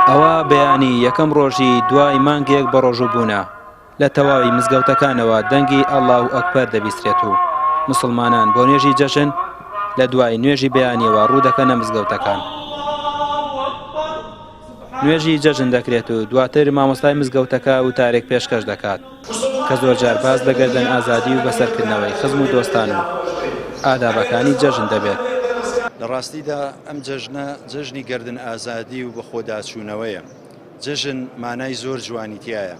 ئەوە بەیانی یەکەم ڕۆژی دوای مانگێک بە ڕۆژوبوونە لە تەواوی مزگەوتەکانەوە دەنگی ئەڵڵاهو ئەکبەر دەبیسترێت و مسلمانان بۆ نوێژی جەژن لە دوای نوێژی بەیانیەوە ڕوودەکەنە مزگەوتەکان. نوێژی جەژن دەکرێت و دواتر مامۆستای مزگەوتەکە وتارێک پێشکەش دەکات کە زۆرجار باس لە گەردەن ئازادی و بەسەرکردنەوەی خزم و دۆستان و ئادابەکانی جەژن دەبێت. لە ڕاستیدا ئەم جەژنە جەژنی گەردن ئازادی و بە خۆداچوونەوەیە. جەژن مانای زۆر جوانیتیایە.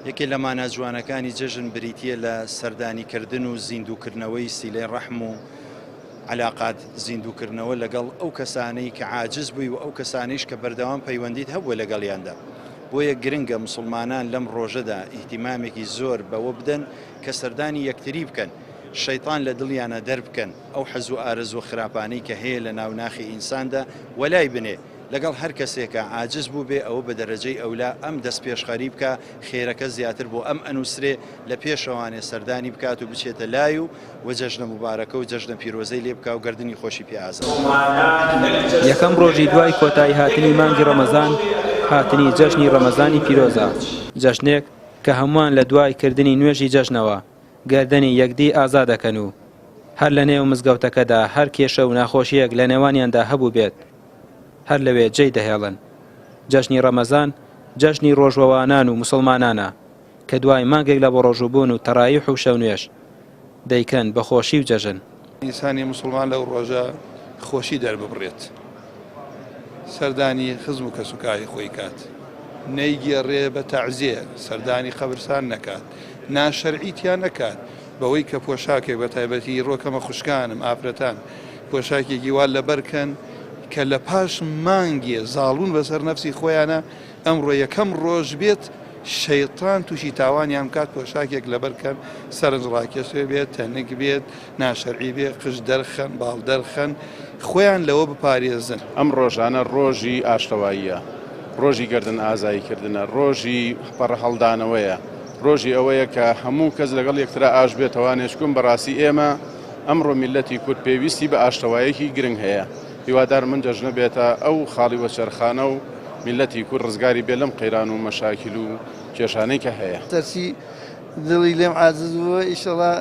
یەکێک لە مانە جوانەکانی جەژن بریتیە لە سەردانیکردن و زیندووکردنەوەی سیلەی ڕەحم و علاقات زیندووکردنەوە لەگەڵ ئەو کەسانەی کە عاجز بووی و ئەو کەسانیش کە بەردەوام پەیوەندیت هەبووە لەگەڵیاندا. بۆیە گرنگە مسلمانان لەم ڕۆژەدا ئیهتیمامێکی زۆر بەوە بدەن کە سەردانی یەکتری بکەن، شەیطان لە دڵیانە دەربکەن، ئەو حەز و ئارەزوو خراپانەی کە هەیە لە ناوناخی ئینساندا وەلای بنێ لەگەڵ هەر کەسێکە عاجز بوو بێ ئەوە بە دەرەجەی ئەولا ئەم دەست پێشخەری بکە خێرەکە زیاتر بۆ ئەم ئەنووسرێ لە پێشەوانێ سەردانی بکات و بچێتە لای و جەژنە مبارەکە و جەژنە پیرۆزەی لێ بکە و گەردنی خۆشی پێ ئازاد. یەکەم ڕۆژی دوای کۆتایی هاتنی مانگی ڕەمەزان هاتنی جەژنی ڕەمەزانی پیرۆزە، جەژنێک کە هەمووان لە دوای کردنی نوێژی جەژنەوە گەردنی یەکدی ئازاد دەکەن و هەر لە نێو مزگەوتەکەدا هەر کێشە و ناخۆشیەک لە نێوانیاندا هەبوو بێت هەر لەوێ جێی دەهێڵن. جەژنی ڕەمەزان جەژنی ڕۆژوەوانان و مسلمانانە کە دوای مانگێک لە بۆ ڕۆژوبوون و تەڕاویح و شەو نوێژ دەیکەن بە خۆشی و جەژن. ئینسانی مسلمان لەو ڕۆژە خۆشی دەرببڕێت، سەردانی خزم و کەسوکاری خۆی کات، نەیگێڕێ بە تەعزیە، سەردانی قەبرستان نەکات، ناشەرعیتیان نەکات بەوەی کە پۆشاکێک بە تایبەتی ڕۆکەمە خوشکانم ئافرەتان پۆشاکێکی وا لەبەرکەن کە لە پاش مانگێ زاڵون بەسەر نەفسی خۆیانە ئەمڕۆ یەکەم ڕۆژ بێت شەیطان تووشی تاوانیان کات پۆشاکێک لەبەرکەن سەرنج ڕاکێشێ بێت تەنک بێت ناشەرعی بێت قژ دەرخەن باڵ دەرخەن خۆیان لەوە بپارێزن. ئەم ڕۆژانە ڕۆژی ئاشتەواییە، ڕۆژی گەردن ئازاییکردنە، ڕۆژی پەڕە هەڵدانەوەیە، ڕۆژی ئەوەیە کە هەموو کەس لەگەڵ یەکترا ئاش بێتەوە نێشکوم بەڕاستی ئێمە ئەمڕۆ میلەتی کورد پێویستی بە ئاشتەواییەکی گرنگ هەیە. هیوادار من جەژنە بێتە ئەو خاڵی وەچەرخانە و میلەتی کورد ڕزگاری بێ لەم قەیران و مەشاکیل و کێشانەی کە هەیە. تەرسی دڵی لێم عاجز بووە، ئیشەڵا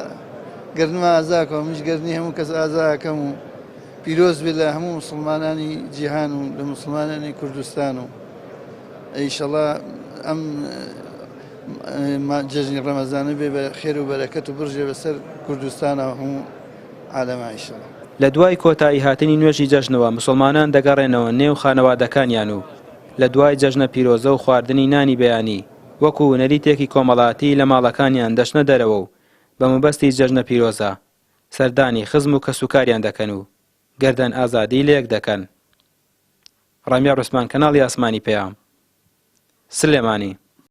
گەردنمە ئازاکەوە، منش گەردنی هەموو کەس ئازاکەم و پیرۆز بێت لە هەموو مسلمانانی جیهان و لە مسلمانانی کوردستان و ئیشەڵا ئەم جەژنی ڕەمەزانە بێ بە خێر و بەرەکەت و بڕژێ بەسەر کوردستانەوە هەموو عالەمە ئیشەڵا. لە دوای کۆتایی هاتنی نوێژی جەژنەوە مسلمانان دەگەڕێنەوە نێو خانەوادەکانیان و لە دوای جەژنە پیرۆزە و خواردنی نانی بەیانی وەکو نەریتێکی کۆمەڵاتی لە ماڵەکانیان دەشنە دەرەوە و بە مەبەستی جەژنە پیرۆزە سەردانی خزم و کەسوکاریان دەکەن و گەردن ئازادی لێک دەکەن. ڕامیا ڕوسمان، کەناڵی ئاسمانی پەیام، سلێمانی.